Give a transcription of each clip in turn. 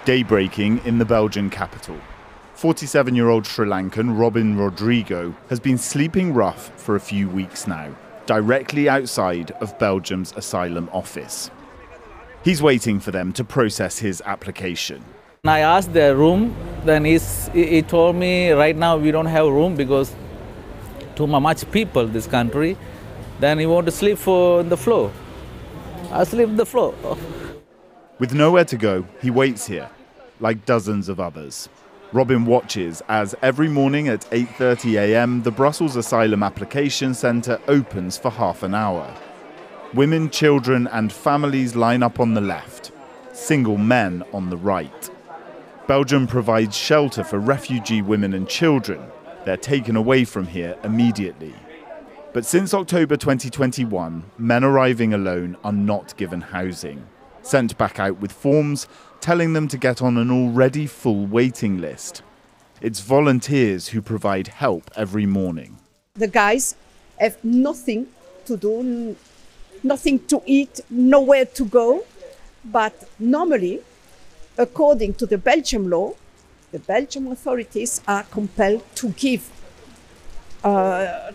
Daybreaking in the Belgian capital. 47-year-old Sri Lankan Robin Rodrigo has been sleeping rough for a few weeks now, directly outside of Belgium's asylum office. He's waiting for them to process his application. I asked the room, then he told me right now we don't have room because too much people in this country. Then he want to sleep on the floor. I sleep on the floor. With nowhere to go, he waits here, like dozens of others. Robin watches as every morning at 8:30 a.m. the Brussels Asylum Application Centre opens for half an hour. Women, children and families line up on the left, single men on the right. Belgium provides shelter for refugee women and children. They're taken away from here immediately. But since October 2021, men arriving alone are not given housing, sent back out with forms telling them to get on an already full waiting list. It's volunteers who provide help every morning. The guys have nothing to do, nothing to eat, nowhere to go. But normally, according to the Belgian law, the Belgian authorities are compelled to give a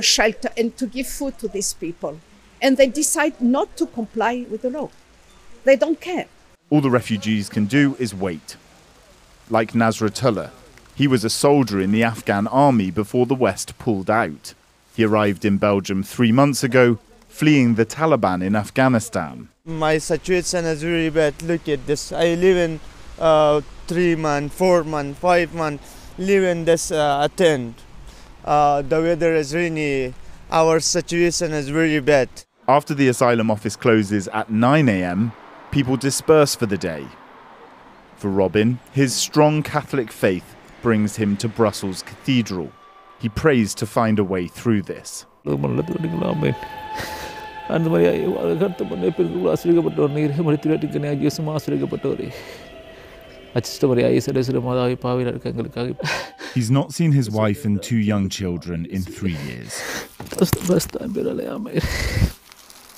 shelter and to give food to these people. And they decide not to comply with the law. They don't care. All the refugees can do is wait. Like Nasratullah. He was a soldier in the Afghan army before the West pulled out. He arrived in Belgium 3 months ago, fleeing the Taliban in Afghanistan. My situation is really bad. Look at this. I live in 3 months, 4 months, 5 months, live in this tent. The weather is rainy. Our situation is very bad. After the asylum office closes at 9 a.m, people disperse for the day. For Robin, his strong Catholic faith brings him to Brussels Cathedral. He prays to find a way through this. He's not seen his wife and 2 young children in 3 years.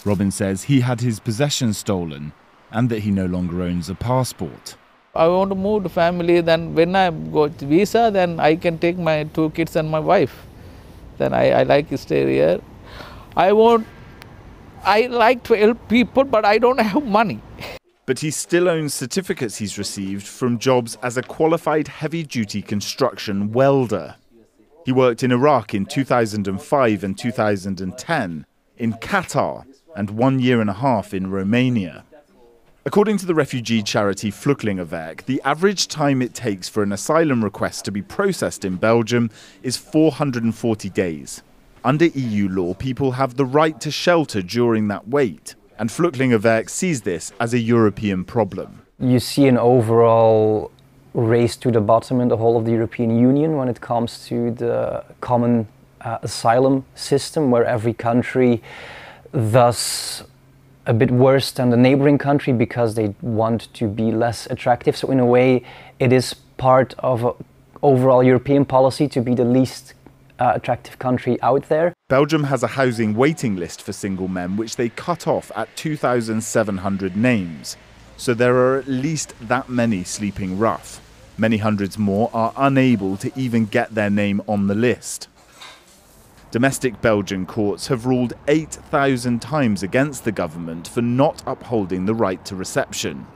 Robin says he had his possessions stolen and that he no longer owns a passport. I want to move to family, then when I got visa, then I can take my 2 kids and my wife. Then I like to stay here. I like to help people, but I don't have money. But he still owns certificates he's received from jobs as a qualified heavy-duty construction welder. He worked in Iraq in 2005 and 2010, in Qatar, and 1.5 years in Romania. According to the refugee charity Vluchtelingenwerk, the average time it takes for an asylum request to be processed in Belgium is 440 days. Under EU law, people have the right to shelter during that wait, and Vluchtelingenwerk sees this as a European problem. You see an overall race to the bottom in the whole of the European Union when it comes to the common asylum system, where every country thus a bit worse than the neighboring country because they want to be less attractive. So in a way, it is part of an overall European policy to be the least attractive country out there. Belgium has a housing waiting list for single men, which they cut off at 2,700 names. So there are at least that many sleeping rough. Many hundreds more are unable to even get their name on the list. Domestic Belgian courts have ruled 8,000 times against the government for not upholding the right to reception,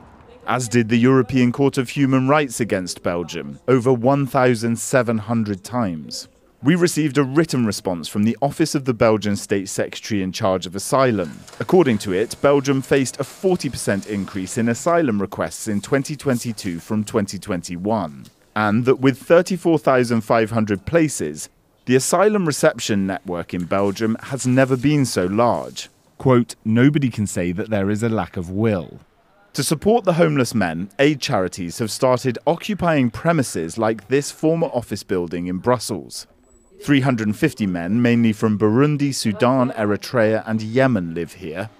as did the European Court of Human Rights against Belgium, over 1,700 times. We received a written response from the Office of the Belgian State Secretary in charge of asylum. According to it, Belgium faced a 40% increase in asylum requests in 2022 from 2021, and that with 34,500 places, the asylum reception network in Belgium has never been so large. Quote, nobody can say that there is a lack of will. To support the homeless men, aid charities have started occupying premises like this former office building in Brussels. 350 men, mainly from Burundi, Sudan, Eritrea and Yemen, live here.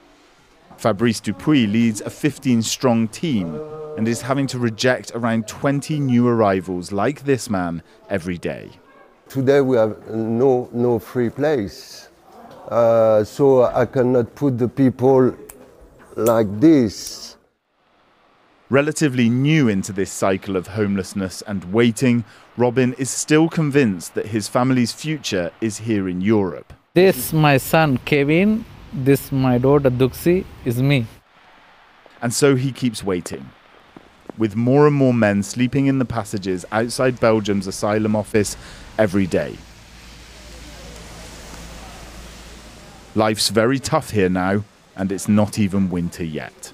Fabrice Dupuy leads a 15-strong team and is having to reject around 20 new arrivals like this man every day. Today we have no free place, so I cannot put the people like this. Relatively new into this cycle of homelessness and waiting, Robin is still convinced that his family's future is here in Europe. This my son Kevin, this my daughter Duxi is me. And so he keeps waiting, with more and more men sleeping in the passages outside Belgium's asylum office every day. Life's very tough here now, and it's not even winter yet.